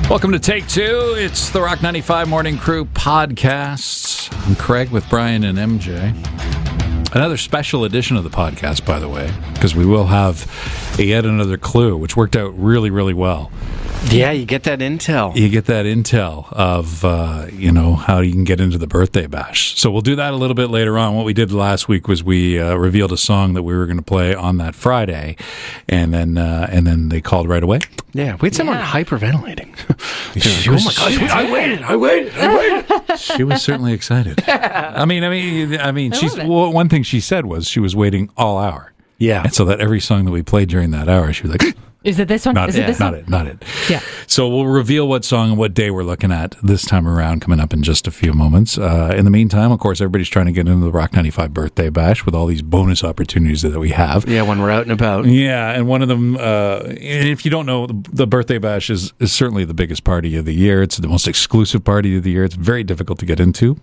Welcome to Take Two. It's the Rock 95 Morning Crew podcast. I'm Craig with Brian and MJ. Another special edition of the podcast, by the way, because we will have yet another clue, which worked out really, really well. Yeah, you get that intel. You get that intel of, how you can get into the birthday bash. So we'll do that a little bit later on. What we did last week was we revealed a song that we were going to play on that Friday, and then they called right away. Yeah, we had someone hyperventilating. She was, oh my gosh, I waited. She was certainly excited. I mean, one thing she said was she was waiting all hour. Yeah. And so that every song that we played during that hour, she was like, is it this one? Not it. Yeah. So we'll reveal what song and what day we're looking at this time around, coming up in just a few moments. In the meantime, of course, everybody's trying to get into the Rock 95 birthday bash with all these bonus opportunities that we have. Yeah, when we're out and about. Yeah, and one of them, if you don't know, the birthday bash is certainly the biggest party of the year. It's the most exclusive party of the year. It's very difficult to get into,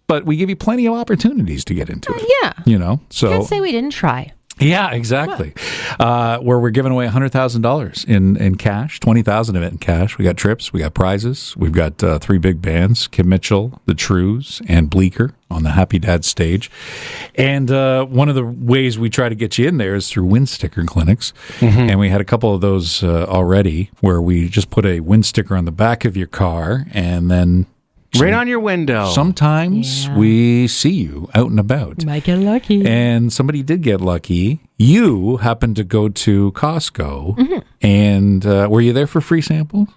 but we give you plenty of opportunities to get into it. Yeah. So can't say we didn't try. Yeah, exactly. Where we're giving away $100,000 in cash, 20,000 of it in cash. We got trips, we got prizes, we've got three big bands: Kim Mitchell, The Trues, and Bleecker on the Happy Dad stage. And one of the ways we try to get you in there is through wind sticker clinics. Mm-hmm. And we had a couple of those already, where we just put a wind sticker on the back of your car, and then right on your window. Sometimes we see you out and about. You might get lucky. And somebody did get lucky. You happened to go to Costco, and were you there for free samples?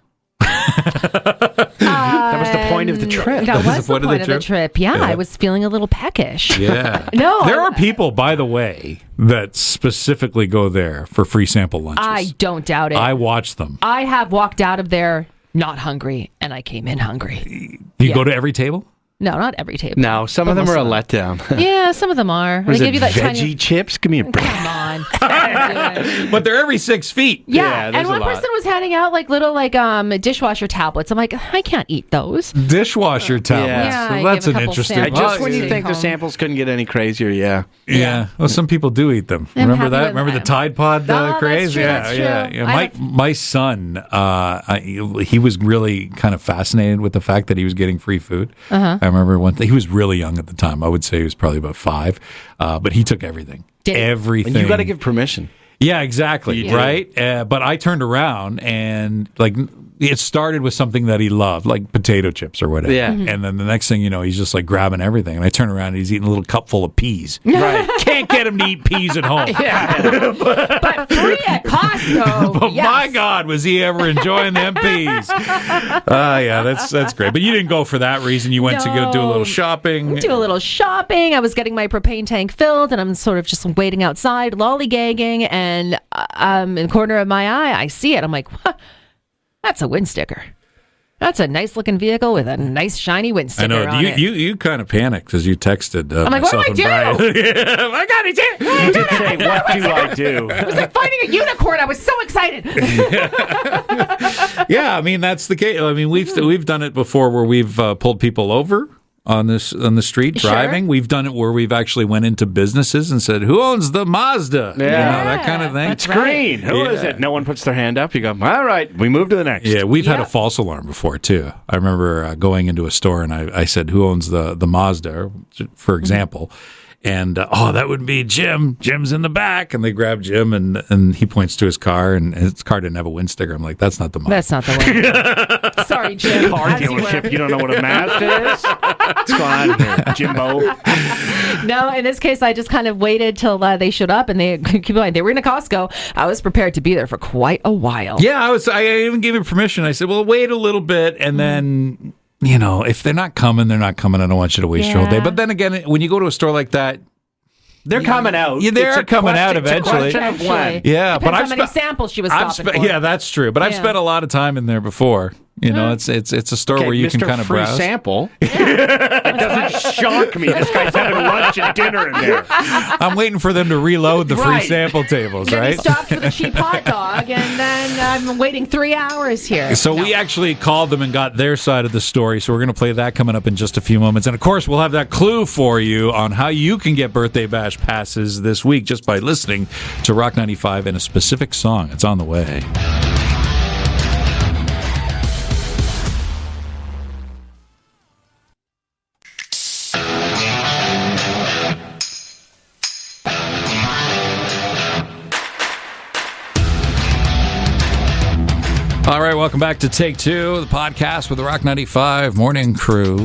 That was the point of the trip. That was the point of the trip. Yeah, I was feeling a little peckish. Yeah. No. There are people, by the way, that specifically go there for free sample lunches. I don't doubt it. I watch them. I have walked out of there not hungry, and I came in hungry. Do you go to every table? No, not every table. No, some of them are a letdown. Yeah, some of them are. They give you that veggie chips? Give me a break. Come on. But they're every 6 feet. Yeah, and one person was handing out little dishwasher tablets. I'm like, I can't eat those. Dishwasher tablets. Yeah, Well, that's an interesting. Just when you think the samples couldn't get any crazier, Yeah. Well, some people do eat them. Remember that? Remember the Tide Pod craze? That's true. Yeah. My son, he was really kind of fascinated with the fact that he was getting free food. Uh-huh. I remember one thing. He was really young at the time. I would say he was probably about 5, but he took everything. Everything. And you got to give permission. Yeah, exactly. Right. But I turned around and it started with something that he loved, like potato chips or whatever. Yeah. And then the next thing you know, he's just grabbing everything. And I turn around and he's eating a little cup full of peas. Right. Can't get him to eat peas at home. Yeah. But free at Costco. But my God, was he ever enjoying them peas? Yeah, that's great. But you didn't go for that reason. You went to go do a little shopping. Do a little shopping. I was getting my propane tank filled, and I'm sort of just waiting outside, lollygagging, and in the corner of my eye, I see it. I'm like, what? That's a wind sticker. That's a nice looking vehicle with a nice shiny wind sticker on it. I know. You kind of panicked as you texted I'm like, myself what do I and do? Brian. My God, he's here. You did say, what do I do? It was like finding a unicorn. I was so excited. Yeah, I mean, that's the case. I mean, we've done it before where we've pulled people over on the street driving. Sure. We've done it where we've actually went into businesses and said, "Who owns the Mazda?" Yeah. That kind of thing. It's green. Who is it? No one puts their hand up. You go, all right, we move to the next. Yeah, we've had a false alarm before too. I remember going into a store and I said, "Who owns the Mazda?" for example. And, that would be Jim. Jim's in the back. And they grab Jim, and he points to his car, and his car didn't have a wind sticker. I'm like, that's not the Mazda. That's not the one. Sorry, Jim. Car dealership, you don't know what a Mazda is? What's going on here, Jimbo? No, in this case, I just kind of waited till they showed up, and they were in a Costco. I was prepared to be there for quite a while. Yeah, I even gave him permission. I said, well, wait a little bit, and then... if they're not coming, they're not coming. I don't want you to waste your whole day. But then again, when you go to a store like that, they're coming out. Yeah, they're coming out eventually. It's a question of when. Yeah, but how many samples she was stopping for. Yeah, that's true. But I've spent a lot of time in there before. It's a store where you can kind of browse. Sample. It doesn't shock me. This guy's having lunch and dinner in there. I'm waiting for them to reload the free sample tables, then right? He stopped for the cheap hot dog, and then I'm waiting 3 hours here. So we actually called them and got their side of the story. So we're going to play that coming up in just a few moments. And of course, we'll have that clue for you on how you can get birthday bash passes this week just by listening to Rock 95 and a specific song. It's on the way. welcome back to Take Two, the podcast with the Rock 95 Morning Crew.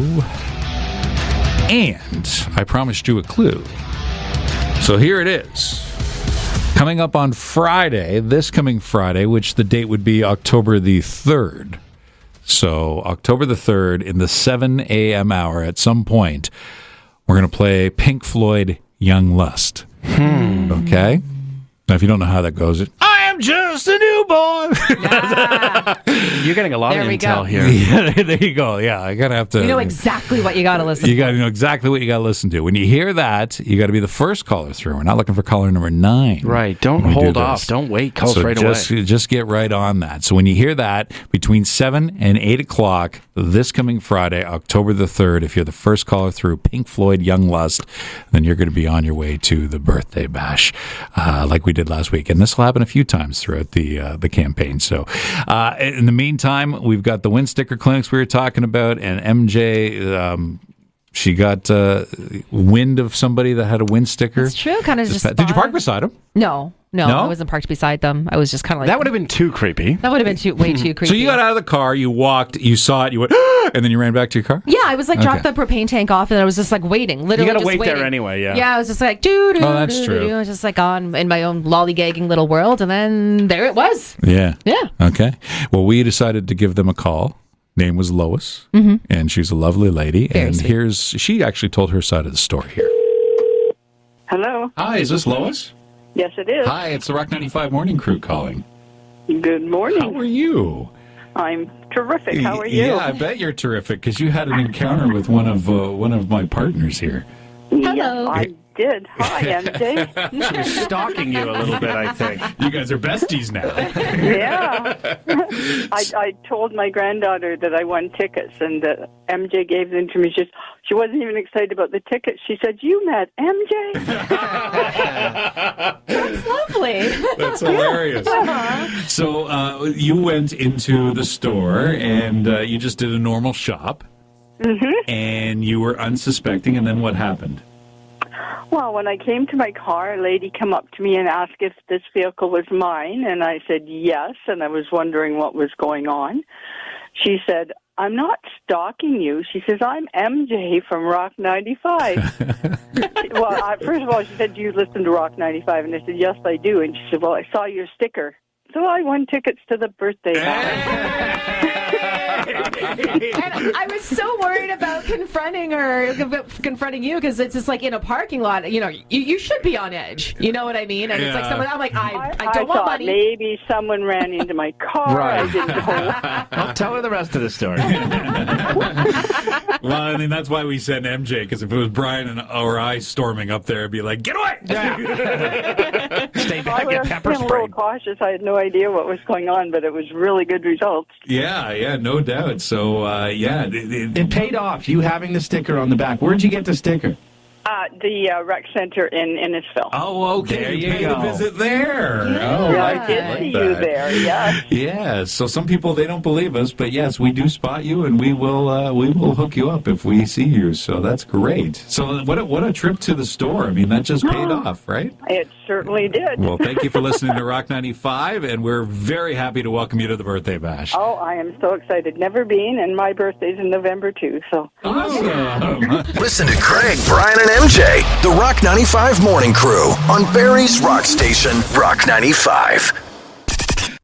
And I promised you a clue. So here it is. Coming up on Friday, this coming Friday, which the date would be October the 3rd. So October the 3rd in the 7 a.m. hour at some point, we're going to play Pink Floyd Young Lust. Okay? Now, if you don't know how that goes, I am just a new boy. You're getting a lot There of we intel go. here. Yeah, there you go. Yeah, I gotta have to. You know exactly what you got to listen You to. got to know exactly what you got to listen to. When you hear that, you got to be the first caller through. We're not looking for caller number 9. Right. Don't when we hold do off. this. Don't wait. Call So straight away. just get right on that. So when you hear that, between 7 and 8 o'clock this coming Friday, October the 3rd, if you're the first caller through Pink Floyd Young Lust, then you're going to be on your way to the birthday bash like we did last week. And this will happen a few times throughout the campaign. So in the meantime, we've got the wind sticker clinics we were talking about, and MJ, she got wind of somebody that had a wind sticker. It's true. Kind of just. Did you park beside him? No, No? I wasn't parked beside them. I was just kind of like. That would have been too creepy. That would have been way too creepy. So you got out of the car, you walked, you saw it, you went, and then you ran back to your car? Yeah, I was like, dropped the propane tank off, and I was just like waiting. Literally, You gotta just wait there waiting. anyway, yeah. Yeah, I was just like, doo doo. Oh, that's true. I was just like on in my own lollygagging little world, and then there it was. Yeah. Yeah. Okay. Well, we decided to give them a call. Name was Lois, and she's a lovely lady. Very and sweet. she actually told her side of the story here. Hello. Hi, is this Lois? Yes, it is. Hi, it's the Rock 95 Morning Crew calling. Good morning. How are you? I'm terrific. How are you? Yeah, I bet you're terrific because you had an encounter with one of my partners here. Yes, Hello. I did. Hi, MJ. She's stalking you a little bit, I think. You guys are besties now. Yeah. I told my granddaughter that I won tickets, and MJ gave them to me. She wasn't even excited about the tickets. She said, "You met MJ?" That's lovely. That's hilarious. So you went into the store and you just did a normal shop, and you were unsuspecting. And then what happened? Well, when I came to my car, a lady came up to me and asked if this vehicle was mine, and I said yes, and I was wondering what was going on. She said, "I'm not stalking you." She says, "I'm MJ from Rock 95. Well, first of all, she said, "Do you listen to Rock 95?" And I said, "Yes, I do." And she said, "Well, I saw your sticker." So I won tickets to the birthday bash. And I was so worried about confronting you, because it's just like in a parking lot. You know, you should be on edge. You know what I mean? And it's like someone. I'm like, I don't want thought money. maybe someone ran into my car. Right. I didn't know. I'll tell her the rest of the story. Well, I mean, that's why we sent MJ, because if it was Brian or I storming up there, it'd be like, get away! Stay I back, was get pepper being a little sprayed. cautious. I had no idea what was going on, but it was really good results. Yeah, no doubt. So, It paid off, you having the sticker on the back. Where'd you get the sticker? The rec center in Innisfil. Oh, okay. There you paid go. a visit there. Oh, Yeah, I I did like see that. you there. Yeah. Yeah, so some people, they don't believe us, but yes, we do spot you, and we will hook you up if we see you. So that's great. So what a trip to the store. I mean, that just paid off, right? It certainly did. Well, thank you for listening to Rock 95, and we're very happy to welcome you to the birthday bash. Oh, I am so excited. Never been, and my birthday's in November too. So Awesome. Listen to Craig, Brian, and MJ, the Rock 95 Morning Crew on Barrie's Rock Station, Rock 95.